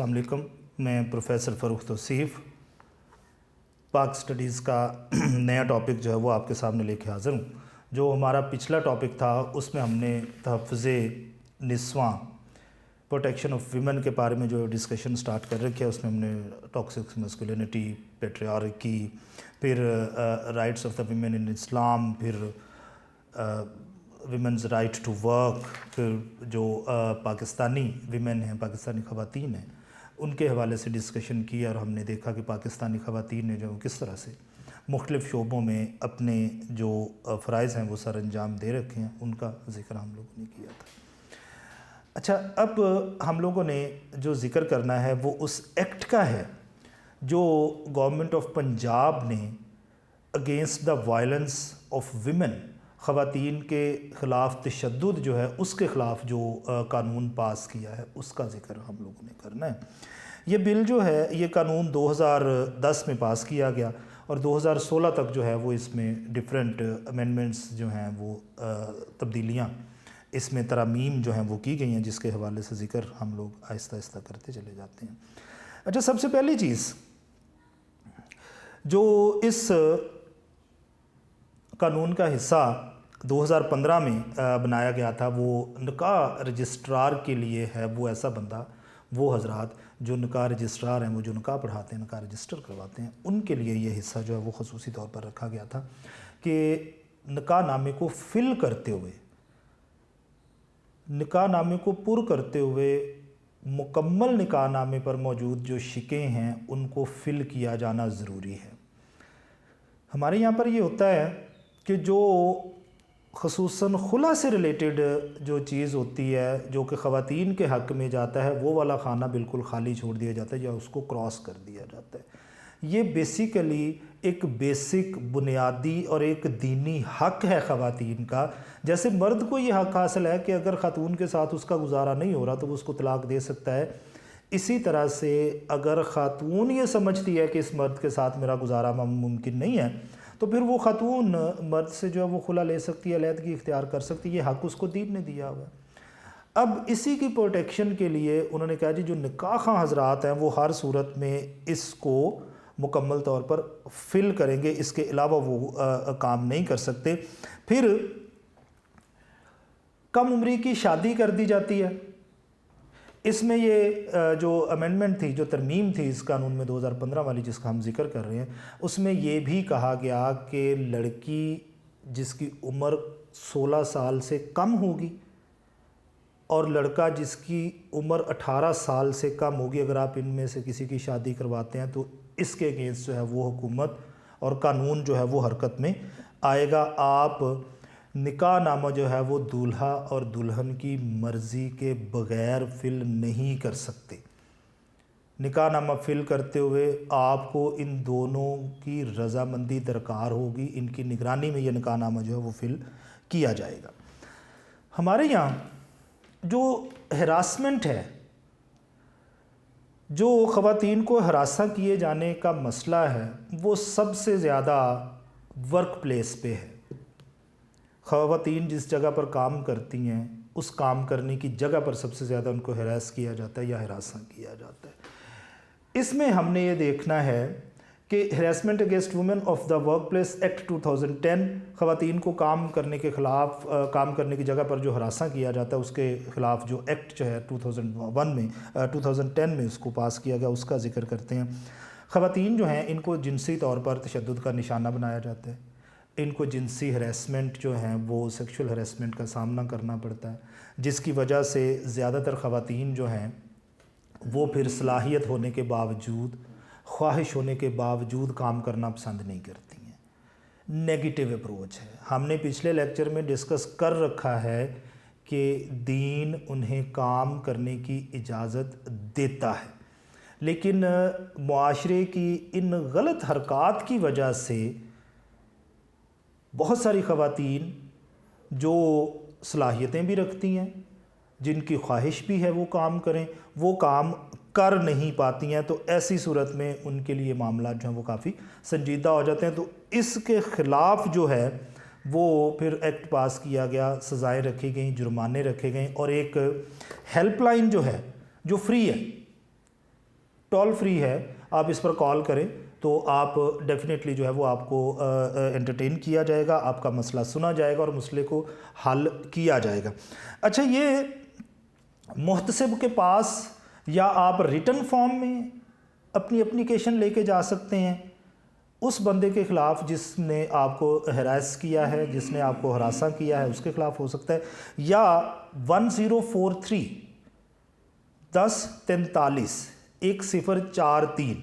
अस्सलाम वालेकुम। मैं प्रोफेसर फ़रूख तौसीफ़ पाक स्टडीज़ का नया टॉपिक जो है वो आपके सामने लेके हाज़िर हूँ। जो हमारा पिछला टॉपिक था उसमें हमने तहफ़्फ़ुज़े निस्वां प्रोटेक्शन ऑफ वीमेन के बारे में जो डिस्कशन स्टार्ट कर रखी है, उसमें हमने टॉक्सिक मस्कुलिनिटी, पेट्रियार्की, फिर rights of the women in Islam, फिर विमेंस राइट टू वर्क, फिर जो पाकिस्तानी विमेन हैं, पाकिस्तानी ख़वातीन हैं, उनके हवाले से डिस्कशन किया और हमने देखा कि पाकिस्तानी ख़वातीन ने जो किस तरह से मुख्तलिफ़ शोबों में अपने जो फ़राइज़ हैं वो सर अंजाम दे रखे हैं, उनका ज़िक्र हम लोगों ने किया था। अच्छा, अब हम लोगों ने जो ज़िक्र करना है वो उस एक्ट का है जो गवर्नमेंट ऑफ पंजाब ने against the violence of women, ख़वातीन के ख़िलाफ़ तशद्दुद जो है उसके ख़िलाफ़ जो कानून पास किया है उसका ज़िक्र हम लोगों ने करना है। ये बिल जो है ये कानून 2010 में पास किया गया और 2016 तक जो है वो इसमें डिफरेंट अमेंडमेंट्स जो हैं वो तब्दीलियाँ इसमें तरामीम जो हैं वो की गई हैं, जिसके हवाले से ज़िक्र हम लोग आहिस्ता आहिस्ता करते चले जाते हैं। अच्छा, सबसे पहली चीज़ जो इस कानून का हिस्सा 2015 में बनाया गया था वो निकाह रजिस्ट्रार के लिए है। वो ऐसा बंदा, वो हजरात जो निकाह रजिस्ट्रार हैं, वो जो निकाह पढ़ाते हैं, निकाह रजिस्टर करवाते हैं, उनके लिए ये हिस्सा जो है वो ख़ुसूसी तौर पर रखा गया था कि निकाह नामे को फ़िल करते हुए, निकाह नामे को पुर करते हुए मुकम्मल निकाह नामे पर मौजूद जो शिकें हैं उनको फ़िल किया जाना ज़रूरी है। हमारे यहाँ पर ये होता है कि जो ख़ुसूसन खुला से रिलेटेड जो चीज़ होती है जो कि ख़वातीन के हक़ में जाता है, वो वाला खाना बिल्कुल खाली छोड़ दिया जाता है या उसको क्रॉस कर दिया जाता है। ये बेसिकली एक बेसिक बुनियादी और एक दीनी हक़ है ख़वातीन का। जैसे मर्द को ये हक़ हासिल है कि अगर ख़ातून के साथ उसका गुजारा नहीं हो रहा तो वो उसको तलाक़ दे सकता है, इसी तरह से अगर ख़ातून ये समझती है कि इस मर्द के साथ मेरा गुजारा मुमकिन नहीं है तो फिर वो ख़ातून मर्द से जो है वो खुला ले सकती है, अलहदगी इख्तियार कर सकती है। ये हक़ उसको दीन ने दिया हुआ है। अब इसी की प्रोटेक्शन के लिए उन्होंने कहा जी जो निकाह ख़ां हज़रात हैं वो हर सूरत में इसको मुकम्मल तौर पर फ़िल करेंगे, इसके अलावा वो काम नहीं कर सकते। फिर कम उम्री की शादी कर दी जाती है। इसमें ये जो अमेंडमेंट थी, जो तरमीम थी इस कानून में 2015 वाली जिसका हम जिक्र कर रहे हैं, उसमें ये भी कहा गया कि लड़की जिसकी उम्र 16 साल से कम होगी और लड़का जिसकी उम्र 18 साल से कम होगी, अगर आप इनमें से किसी की शादी करवाते हैं तो इसके अगेंस्ट जो है वो हुकूमत और कानून जो है वो हरकत में आएगा। आप निकाह नामा जो है वो दूल्हा और दुल्हन की मर्ज़ी के बग़ैर फ़िल नहीं कर सकते। निकाह नामा फ़िल करते हुए आपको इन दोनों की रज़ामंदी दरकार होगी, इनकी निगरानी में ये निकाह नामा जो है वो फ़िल किया जाएगा। हमारे यहाँ जो हरासमेंट है, जो ख़वातीन को हरासा किए जाने का मसला है, वो सबसे ज़्यादा वर्क प्लेस पे है। ख़वातीन जिस जगह पर काम करती हैं उस काम करने की जगह पर सबसे ज़्यादा उनको हरास किया जाता है या हरासा किया जाता है। इसमें हमने ये देखना है कि harassment against women of the work place act 2010 ख़वातीन को काम करने के ख़िलाफ़, काम करने की जगह पर जो हरासा किया जाता है उसके ख़िलाफ़ जो एक्ट जो है 2010 में उसको पास किया गया, उसका ज़िक्र करते हैं। ख़वातीन जो हैं इनको जिनसी तौर पर तशद्दुद का निशाना बनाया जाता है, इनको जिनसी हरासमेंट जो है वो सेक्सुअल हरासमेंट का सामना करना पड़ता है, जिसकी वजह से ज़्यादातर ख़वातीन जो हैं वो फिर सलाहियत होने के बावजूद, ख्वाहिश होने के बावजूद काम करना पसंद नहीं करती हैं। नेगेटिव अप्रोच है। हमने पिछले लेक्चर में डिस्कस कर रखा है कि दीन उन्हें काम करने की इजाज़त देता है, लेकिन मुआशरे की इन गलत हरकत की वजह से बहुत सारी ख़वातीन जो सलाहियतें भी रखती हैं, जिनकी ख्वाहिश भी है वो काम करें, वो काम कर नहीं पाती हैं, तो ऐसी सूरत में उनके लिए मामला जो है वो काफ़ी संजीदा हो जाते हैं। तो इसके ख़िलाफ़ जो है वो फिर एक्ट पास किया गया, सज़ाएँ रखी गई, जुर्माने रखे गए और एक हेल्पलाइन जो है जो फ्री है, टोल फ्री है, आप इस पर कॉल करें तो आप डेफिनेटली जो है वो आपको एंटरटेन किया जाएगा, आपका मसला सुना जाएगा और मसले को हल किया जाएगा। अच्छा, ये मुहतसिब के पास या आप रिटन फॉर्म में अपनी एप्लीकेशन लेके जा सकते हैं उस बंदे के ख़िलाफ़ जिसने आपको हरास किया है, जिसने आपको हरासा किया है, उसके ख़िलाफ़ हो सकता है, या 1043 1043 1043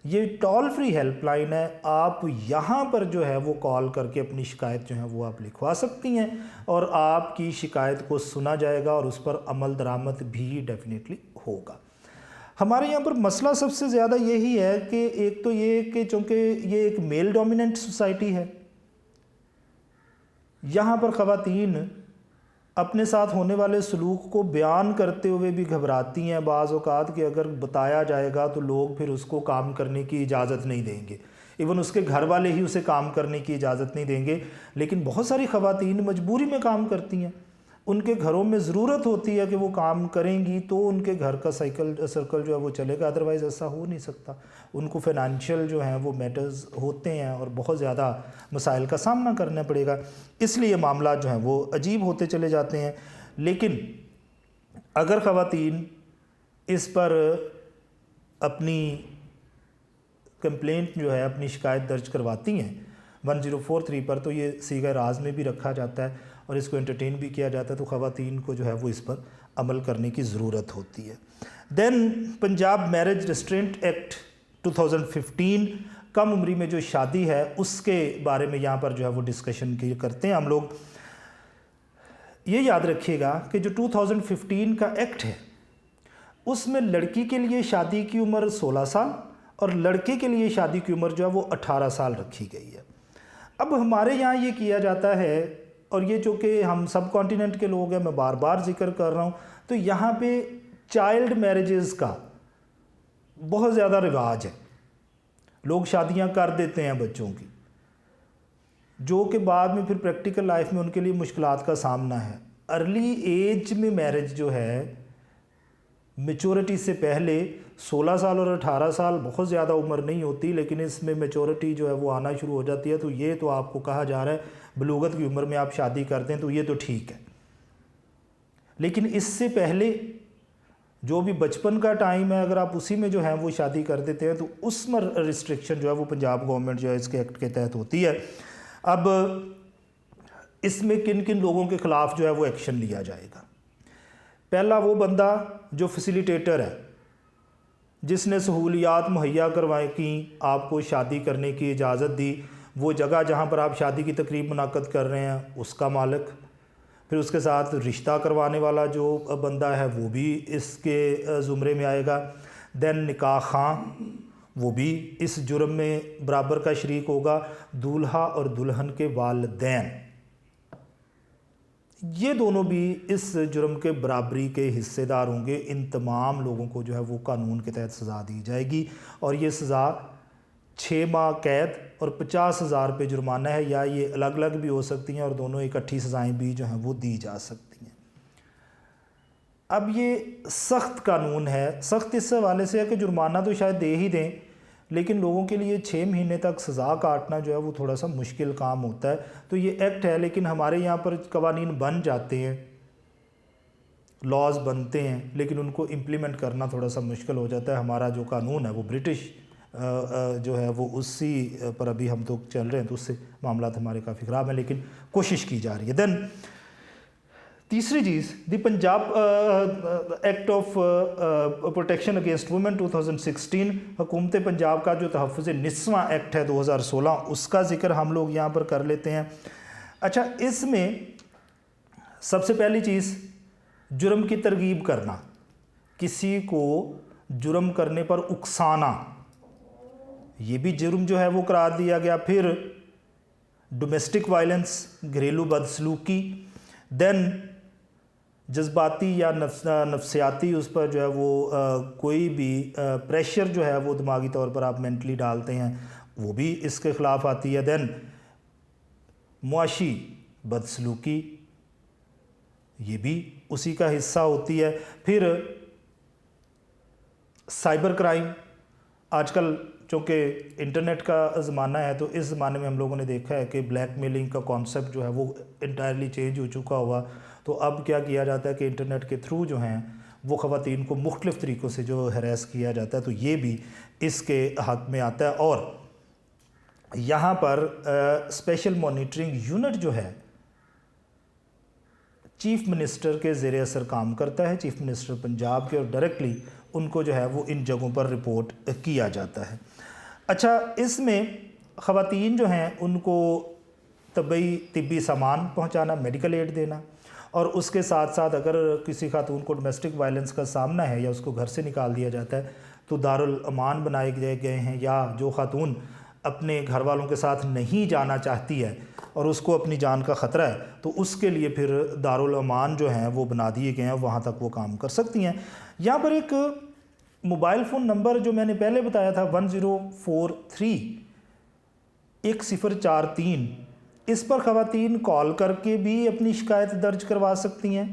ये टोल फ्री हेल्पलाइन है। आप यहाँ पर जो है वो कॉल करके अपनी शिकायत जो है वो आप लिखवा सकती हैं और आपकी शिकायत को सुना जाएगा और उस पर अमल दरामद भी डेफिनेटली होगा। हमारे यहाँ पर मसला सबसे ज़्यादा यही है कि एक तो ये कि चूँकि ये एक मेल डोमिनेंट सोसाइटी है, यहाँ पर ख़वातीन अपने साथ होने वाले सलूक को बयान करते हुए भी घबराती हैं बाज़ औक़ात कि अगर बताया जाएगा तो लोग फिर उसको काम करने की इजाज़त नहीं देंगे, इवन उसके घर वाले ही उसे काम करने की इजाज़त नहीं देंगे। लेकिन बहुत सारी ख़वातीन मजबूरी में काम करती हैं, उनके घरों में ज़रूरत होती है कि वो काम करेंगी तो उनके घर का सर्कल जो है वो चलेगा, अदरवाइज़ ऐसा हो नहीं सकता। उनको फ़ाइनेंशियल जो हैं वो मैटर्स होते हैं और बहुत ज़्यादा मसाइल का सामना करना पड़ेगा, इसलिए मामला जो हैं वो अजीब होते चले जाते हैं। लेकिन अगर ख़वातीन इस पर अपनी कंप्लेंट जो है, अपनी शिकायत दर्ज करवाती हैं 1043 पर, तो ये सीगा राज में भी रखा जाता है और इसको एंटरटेन भी किया जाता है, तो ख़वातीन को जो है वो इस पर अमल करने की ज़रूरत होती है। Then Punjab marriage restraint act 2015, कम उम्री में जो शादी है उसके बारे में यहाँ पर जो है वो डिस्कशन करते हैं हम लोग। ये याद रखिएगा कि जो 2015 का एक्ट है उसमें लड़की के लिए शादी की उम्र 16 साल और लड़के के लिए शादी की उम्र जो है वो 18 साल रखी गई है। अब हमारे यहाँ ये किया जाता है, और ये जो कि हम सब कॉन्टिनेंट के लोग हैं, मैं बार बार जिक्र कर रहा हूँ, तो यहाँ पे चाइल्ड मैरिजेस का बहुत ज़्यादा रिवाज है। लोग शादियाँ कर देते हैं बच्चों की, जो कि बाद में फिर प्रैक्टिकल लाइफ में उनके लिए मुश्किलात का सामना है। अर्ली एज में मैरिज जो है, मेचोरिटी से पहले 16 साल और 18 साल बहुत ज़्यादा उम्र नहीं होती, लेकिन इसमें मेचोरिटी जो है वो आना शुरू हो जाती है। तो ये तो आपको कहा जा रहा है बलूगत की उम्र में आप शादी करते हैं तो ये तो ठीक है, लेकिन इससे पहले जो भी बचपन का टाइम है, अगर आप उसी में जो है वो शादी कर देते हैं तो उसमें रिस्ट्रिक्शन जो है वो पंजाब गवर्नमेंट जो है इसके एक्ट के तहत होती है। अब इसमें किन किन लोगों के ख़िलाफ़ जो है वो एक्शन लिया जाएगा। पहला वो बंदा जो फैसिलिटेटर है, जिसने सहूलियात मुहैया करवाई की, आपको शादी करने की इजाज़त दी, वो जगह जहाँ पर आप शादी की तकरीब मुनाक़द कर रहे हैं उसका मालिक, फिर उसके साथ रिश्ता करवाने वाला जो बंदा है वो भी इसके ज़ुमरे में आएगा। देन निकाह खां, वो भी इस जुर्म में बराबर का शरीक होगा। दूल्हा और दुल्हन के वालिदैन, ये दोनों भी इस जुर्म के बराबरी के हिस्सेदार होंगे। इन तमाम लोगों को जो है वो कानून के तहत सज़ा दी जाएगी और ये सज़ा 6 माह कैद और 50,000 रुपये जुर्माना है, या ये अलग अलग भी हो सकती हैं और दोनों इकट्ठी सज़ाएँ भी जो हैं वो दी जा सकती हैं। अब ये सख्त कानून है, सख्त इस हवाले से है कि जुर्माना तो शायद दे ही दें, लेकिन लोगों के लिए 6 महीने तक सज़ा काटना जो है वो थोड़ा सा मुश्किल काम होता है। तो ये एक्ट है, लेकिन हमारे यहाँ पर कवानीन बन जाते हैं, लॉज बनते हैं, लेकिन उनको इम्प्लीमेंट करना थोड़ा सा मुश्किल हो जाता है। हमारा जो कानून है वो ब्रिटिश जो है वो उसी पर अभी हम तो चल रहे हैं, तो उससे मामला हमारे काफ़ी ख़राब हैं, लेकिन कोशिश की जा रही है। देन तीसरी चीज़, the Punjab act of protection against women 2016, हुकूमत पंजाब का जो तहफ़्फ़ुज़ निस्वां एक्ट है 2016, उसका ज़िक्र हम लोग यहाँ पर कर लेते हैं। अच्छा, इसमें सबसे पहली चीज़ जुर्म की तरगीब करना, किसी को जुर्म करने पर उकसाना, ये भी जुर्म जो है वो करार दिया गया। फिर डोमेस्टिक वायलेंस, घरेलू बदसलूकी, देन जज्बाती या नफ्सियाती उस पर जो है वो कोई भी प्रेशर जो है वो दिमागी तौर पर आप मेंटली डालते हैं, वो भी इसके ख़िलाफ़ आती है। देन मुआशी बदसलूकी, ये भी उसी का हिस्सा होती है। फिर साइबर क्राइम, آج کل چونکہ انٹرنیٹ کا زمانہ ہے تو اس زمانے میں ہم لوگوں نے دیکھا ہے کہ بلیک میلنگ کا کانسیپٹ جو ہے وہ انٹائرلی چینج ہو چکا ہوا. تو اب کیا کیا جاتا ہے کہ انٹرنیٹ کے تھرو جو ہیں وہ خواتین کو مختلف طریقوں سے جو ہراس کیا جاتا ہے, تو یہ بھی اس کے حق میں آتا ہے. اور یہاں پر اسپیشل مانیٹرنگ یونٹ جو ہے چیف منسٹر کے زیر اثر کام کرتا ہے, چیف منسٹر پنجاب کے, اور ڈائریکٹلی ان کو جو ہے وہ ان جگہوں پر رپورٹ کیا جاتا ہے. اچھا, اس میں خواتین جو ہیں ان کو طبی سامان پہنچانا, میڈیکل ایڈ دینا, اور اس کے ساتھ ساتھ اگر کسی خاتون کو ڈومیسٹک وائلنس کا سامنا ہے یا اس کو گھر سے نکال دیا جاتا ہے تو دارالامان بنائے گئے ہیں, یا جو خاتون اپنے گھر والوں کے ساتھ نہیں جانا چاہتی ہے اور اس کو اپنی جان کا خطرہ ہے تو اس کے لیے پھر دارالامان جو ہیں وہ بنا دیے گئے ہیں, وہاں تک وہ کام کر سکتی ہیں. یہاں پر ایک موبائل فون نمبر جو میں نے پہلے بتایا تھا 1043 1043, اس پر خواتین کال کر کے بھی اپنی شکایت درج کروا سکتی ہیں.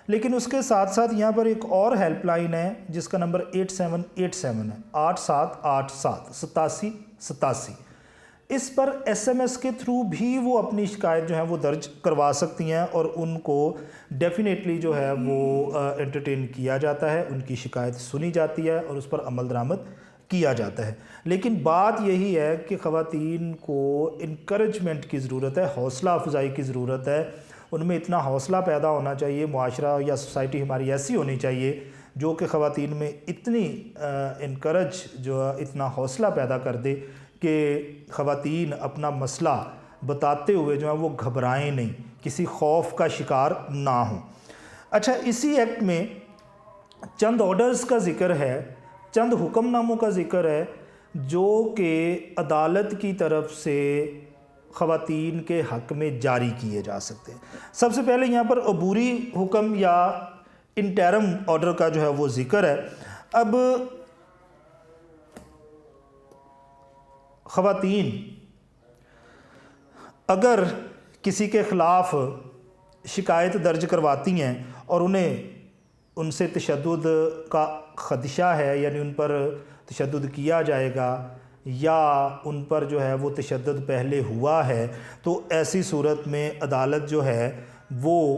لیکن اس کے ساتھ ساتھ یہاں پر ایک اور ہیلپ لائن ہے جس کا نمبر 8787 ہے, 8787 8787. اس پر SMS کے تھرو بھی وہ اپنی شکایت جو ہے وہ درج کروا سکتی ہیں, اور ان کو ڈیفینیٹلی جو ہے وہ انٹرٹین کیا جاتا ہے, ان کی شکایت سنی جاتی ہے اور اس پر عمل درآمد کیا جاتا ہے. لیکن بات یہی ہے کہ خواتین کو انکریجمنٹ کی ضرورت ہے, حوصلہ افزائی کی ضرورت ہے. ان میں اتنا حوصلہ پیدا ہونا چاہیے, معاشرہ یا سوسائٹی ہماری ایسی ہونی چاہیے جو کہ خواتین میں اتنی انکریج جو اتنا حوصلہ پیدا کر دے کہ خواتین اپنا مسئلہ بتاتے ہوئے جو ہے وہ گھبرائیں نہیں, کسی خوف کا شکار نہ ہوں. اچھا, اسی ایکٹ میں چند آرڈرز کا ذکر ہے, چند حکم ناموں کا ذکر ہے جو کہ عدالت کی طرف سے خواتین کے حق میں جاری کیے جا سکتے ہیں. سب سے پہلے یہاں پر عبوری حکم یا انٹرم آرڈر کا جو ہے وہ ذکر ہے. اب خواتین اگر کسی کے خلاف شکایت درج کرواتی ہیں اور انہیں ان سے تشدد کا خدشہ ہے, یعنی ان پر تشدد کیا جائے گا یا ان پر جو ہے وہ تشدد پہلے ہوا ہے, تو ایسی صورت میں عدالت جو ہے وہ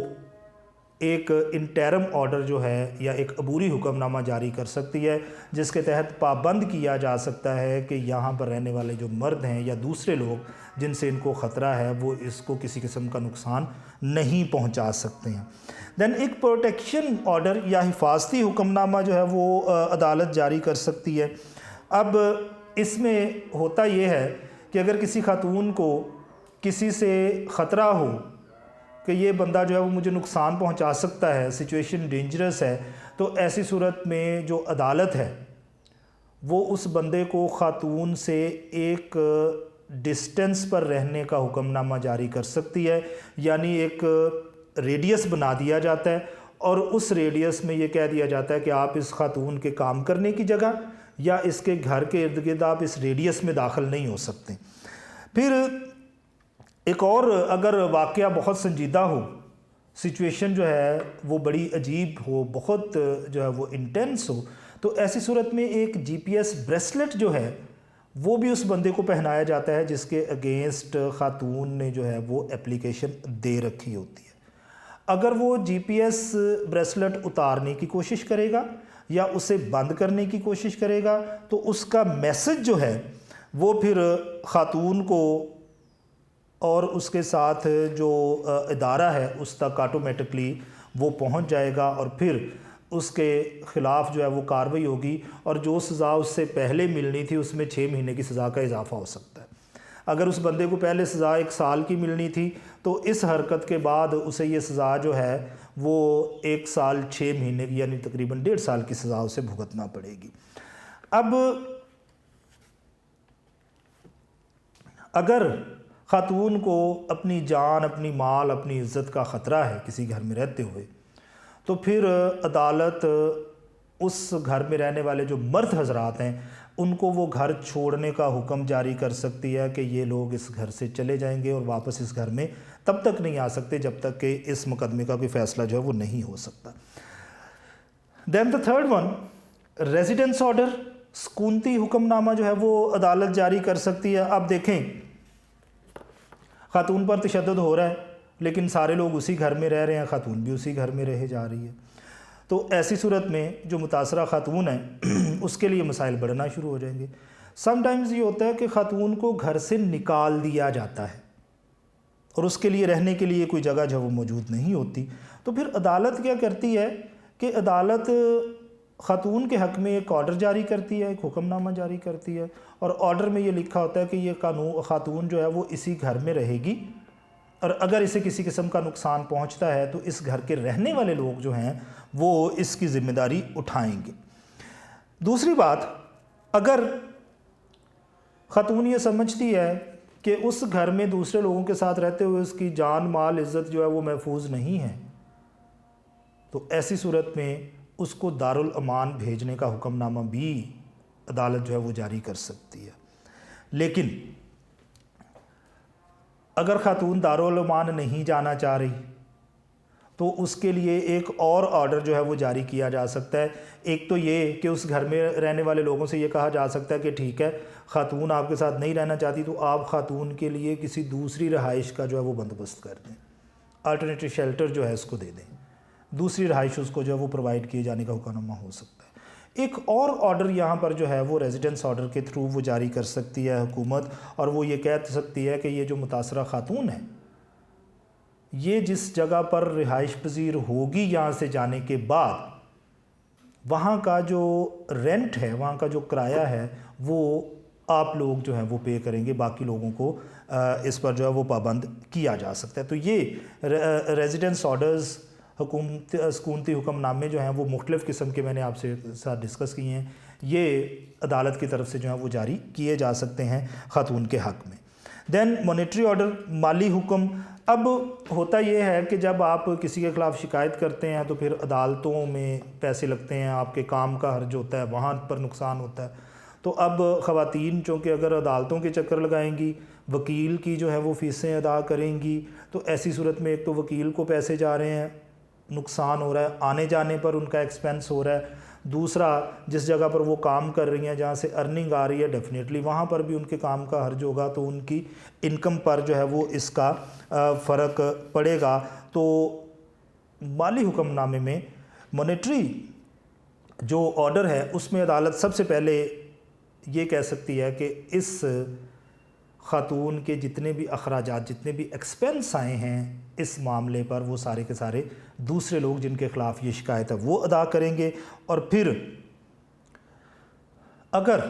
ایک انٹرم آرڈر جو ہے یا ایک عبوری حکم نامہ جاری کر سکتی ہے, جس کے تحت پابند کیا جا سکتا ہے کہ یہاں پر رہنے والے جو مرد ہیں یا دوسرے لوگ جن سے ان کو خطرہ ہے وہ اس کو کسی قسم کا نقصان نہیں پہنچا سکتے ہیں. دین ایک پروٹیکشن آرڈر یا حفاظتی حکم نامہ جو ہے وہ عدالت جاری کر سکتی ہے. اب اس میں ہوتا یہ ہے کہ اگر کسی خاتون کو کسی سے خطرہ ہو کہ یہ بندہ جو ہے وہ مجھے نقصان پہنچا سکتا ہے, سچویشن ڈینجرس ہے, تو ایسی صورت میں جو عدالت ہے وہ اس بندے کو خاتون سے ایک ڈسٹنس پر رہنے کا حکم نامہ جاری کر سکتی ہے, یعنی ایک ریڈیس بنا دیا جاتا ہے اور اس ریڈیس میں یہ کہہ دیا جاتا ہے کہ آپ اس خاتون کے کام کرنے کی جگہ یا اس کے گھر کے ارد گرد آپ اس ریڈیس میں داخل نہیں ہو سکتے. پھر ایک اور اگر واقعہ بہت سنجیدہ ہو, سچویشن جو ہے وہ بڑی عجیب ہو, بہت جو ہے وہ انٹینس ہو, تو ایسی صورت میں ایک GPS بریسلٹ جو ہے وہ بھی اس بندے کو پہنایا جاتا ہے جس کے اگینسٹ خاتون نے جو ہے وہ اپلیکیشن دے رکھی ہوتی ہے. اگر وہ GPS بریسلٹ اتارنے کی کوشش کرے گا یا اسے بند کرنے کی کوشش کرے گا تو اس کا میسج جو ہے وہ پھر خاتون کو اور اس کے ساتھ جو ادارہ ہے اس تک آٹومیٹکلی وہ پہنچ جائے گا, اور پھر اس کے خلاف جو ہے وہ کارروائی ہوگی, اور جو سزا اس سے پہلے ملنی تھی اس میں 6 مہینے کی سزا کا اضافہ ہو سکتا ہے. اگر اس بندے کو پہلے سزا 1 سال کی ملنی تھی تو اس حرکت کے بعد اسے یہ سزا جو ہے وہ 1 سال 6 مہینے کی یعنی تقریباً 1.5 سال کی سزا اسے بھگتنا پڑے گی. اب اگر خاتون کو اپنی جان, اپنی مال, اپنی عزت کا خطرہ ہے کسی گھر میں رہتے ہوئے, تو پھر عدالت اس گھر میں رہنے والے جو مرد حضرات ہیں ان کو وہ گھر چھوڑنے کا حکم جاری کر سکتی ہے کہ یہ لوگ اس گھر سے چلے جائیں گے اور واپس اس گھر میں تب تک نہیں آ سکتے جب تک کہ اس مقدمے کا کوئی فیصلہ جو ہے وہ نہیں ہو سکتا. Then the third one, residence order सकूनती हुक्मनामा जो है वो अदालत जारी कर सकती है। अब देखें, खातून पर तशद्दुद हो रहा है लेकिन सारे लोग उसी घर में रह रहे हैं, खातून भी उसी घर में रहे जा रही है, तो ऐसी सूरत में जो मुतासरा खातून है उसके लिए मसाइल बढ़ना शुरू हो जाएंगे। समटाइम्स ये होता है कि खातून को घर से निकाल दिया जाता है और उसके लिए रहने के लिए कोई जगह जो वो मौजूद नहीं होती, तो फिर अदालत क्या करती है कि अदालत खातून के हक़ में एक ऑर्डर जारी करती है, एक हुक्मनामा जारी करती है, और ऑर्डर में ये लिखा होता है कि ये कानून खातून जो है वो इसी घर में रहेगी और अगर इसे किसी किस्म का नुकसान पहुंचता है तो इस घर के रहने वाले लोग जो हैं वो इसकी ज़िम्मेदारी उठाएंगे। दूसरी बात, अगर खातून ये समझती है कि उस घर में दूसरे लोगों के साथ रहते हुए उसकी जान माल इज़्ज़त जो है वो महफूज नहीं है, तो ऐसी सूरत में उसको दारुल अमान भेजने का हुक्मनामा भी अदालत जो है वो जारी कर सकती है। लेकिन अगर खातून दारुल अमान नहीं जाना चाह रही तो उसके लिए एक और ऑर्डर जो है वो जारी किया जा सकता है। एक तो ये कि उस घर में रहने वाले लोगों से ये कहा जा सकता है कि ठीक है, खातून आपके साथ नहीं रहना चाहती तो आप खातून के लिए किसी दूसरी रहाइश का जो है वो बंदोबस्त कर दें, अल्टरनेटिव शेल्टर जो है उसको दे दें, दूसरी रहाइश उसको जो है वो प्रोवाइड किए जाने का हुक्मनामा हो सकता है। एक और ऑर्डर यहाँ पर जो है वो रेजिडेंस ऑर्डर के थ्रू वो जारी कर सकती है हुकूमत, और वो ये कह सकती है कि ये जो मुतासरा खातून है ये जिस जगह पर रिहाइश पजीर होगी यहाँ से जाने के बाद, वहाँ का जो रेंट है, वहाँ का जो किराया है वो आप लोग जो हैं वो पे करेंगे, बाकी लोगों को इस पर जो है वो पाबंद किया जा सकता है। तो ये रेजिडेंस ऑर्डर्स, हुकूमत सकूनती हुक्मनामे जो हैं वो मुख्तलिफ़ किस्म के मैंने आपसे साथ डिस्कस किए हैं, ये अदालत की तरफ से जो है वो जारी किए जा सकते हैं खातून के हक़ में। दैन मॉनेटरी ऑर्डर, माली हुक्म। अब होता ये है कि जब आप किसी के ख़िलाफ़ शिकायत करते हैं तो फिर अदालतों में पैसे लगते हैं, आपके काम का हर्ज होता है, वहाँ पर नुकसान होता है। तो अब ख़वातीन चूँकि अगर अदालतों के चक्कर लगाएंगी, वकील की जो है वो फ़ीसें अदा करेंगी, तो ऐसी सूरत में एक तो वकील को पैसे जा रहे हैं, नुकसान हो रहा है, आने जाने पर उनका एक्सपेंस हो रहा है। दूसरा, जिस जगह पर वो काम कर रही हैं, जहाँ से अर्निंग आ रही है, डेफिनेटली वहाँ पर भी उनके काम का हर्ज होगा, तो उनकी इनकम पर जो है वो इसका फ़र्क पड़ेगा। तो माली हुक्मनामे में मॉनेटरी जो ऑर्डर है उसमें अदालत सबसे पहले ये कह सकती है कि इस खातून के जितने भी अखराजात, जितने भी एक्सपेंस आए हैं इस मामले पर, वो सारे के सारे दूसरे लोग जिनके ख़िलाफ़ ये शिकायत है वो अदा करेंगे। और फिर अगर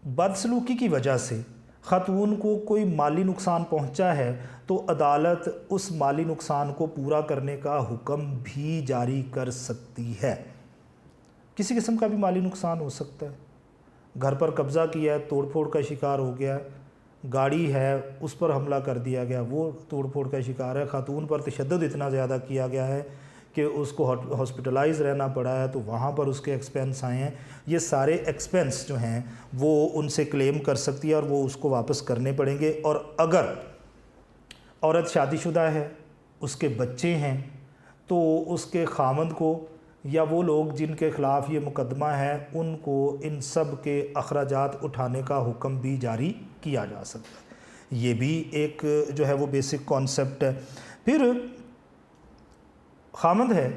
बदसलूकी की वजह से खातून को कोई माली नुकसान पहुंचा है तो अदालत उस माली नुकसान को पूरा करने का हुक्म भी जारी कर सकती है। किसी किस्म का भी माली नुकसान हो सकता है, घर पर कब्ज़ा किया है, तोड़ फोड़ का शिकार हो गया, गाड़ी है उस पर हमला कर दिया गया, वो तोड़ फोड़ का शिकार है, खातून पर तशद्दुद इतना ज़्यादा किया गया है कि उसको हॉस्पिटलाइज रहना पड़ा है, तो वहाँ पर उसके एक्सपेंस आए हैं। ये सारे एक्सपेंस जो हैं वो उनसे क्लेम कर सकती है और वो उसको वापस करने पड़ेंगे। और अगर औरत शादीशुदा है, उसके बच्चे हैं, तो उसके खामद को या वो लोग जिनके ख़िलाफ़ ये मुकदमा है उनको इन सब के अखराजात उठाने का हुक्म भी जारी किया जा सकता है। ये भी एक जो है वो बेसिक कॉन्सेप्ट है। फिर खामद है,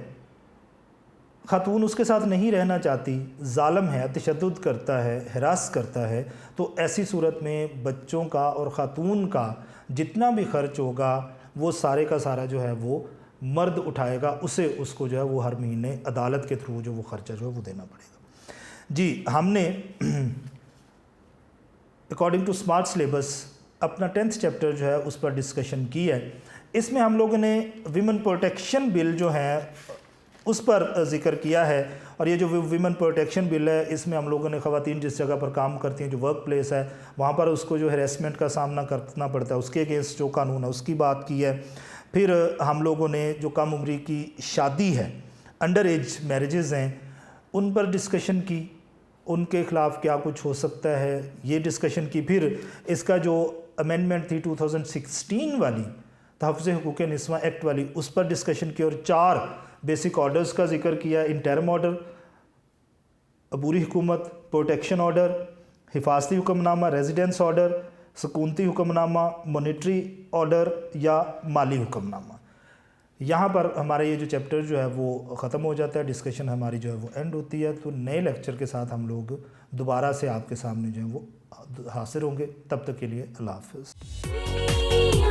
खातून उसके साथ नहीं रहना चाहती, ज़ालिम है, तशद्दुद करता है, हरास करता है, तो ऐसी सूरत में बच्चों का और ख़ातून का जितना भी ख़र्च होगा वो सारे का सारा जो है वो मर्द उठाएगा, उसे उसको जो है वो हर महीने अदालत के थ्रू जो वो ख़र्चा जो है वो देना पड़ेगा। जी, हमने अकॉर्डिंग टू स्मार्ट सिलेबस अपना 10th चैप्टर जो है उस पर डिस्कशन की है। इसमें हम लोगों ने विमेन प्रोटेक्शन बिल जो है उस पर ज़िक्र किया है, और ये जो विमेन प्रोटेक्शन बिल है इसमें हम लोगों ने ख़वातीन जिस जगह पर काम करती हैं, जो वर्क प्लेस है, वहाँ पर उसको जो हैरेसमेंट का सामना करना पड़ता है, उसके अगेंस्ट जो कानून है उसकी बात की है। फिर हम लोगों ने जो कम उम्री की शादी है, अंडर एज मैरिजेज़ हैं, उन पर डिस्कशन की, उनके ख़िलाफ़ क्या कुछ हो सकता है, ये डिस्कशन की। फिर इसका जो अमेंडमेंट थी 2016 वाली, तहफ़्फ़ुज़ हुकूक़ निस्वा एक्ट वाली, उस पर डिस्कशन की और 4 बेसिक ऑर्डर्स का जिक्र किया। इंटरम ऑर्डर, अबूरी हुकूमत, प्रोटेक्शन ऑर्डर, हिफाजती हुक्मनामा, रेजिडेंस ऑर्डर, सकूनती हुक्मनामा, मॉनिटरी ऑर्डर या माली हुक्मनामा। यहाँ पर हमारा ये जो चैप्टर जो है वो ख़त्म हो जाता है, डिस्कशन हमारी जो है वो एंड होती है। तो नए लेक्चर के साथ हम लोग दोबारा से आपके सामने जो है वो हाजिर होंगे। तब तक के लिए अल्लाह हाफ़िज़।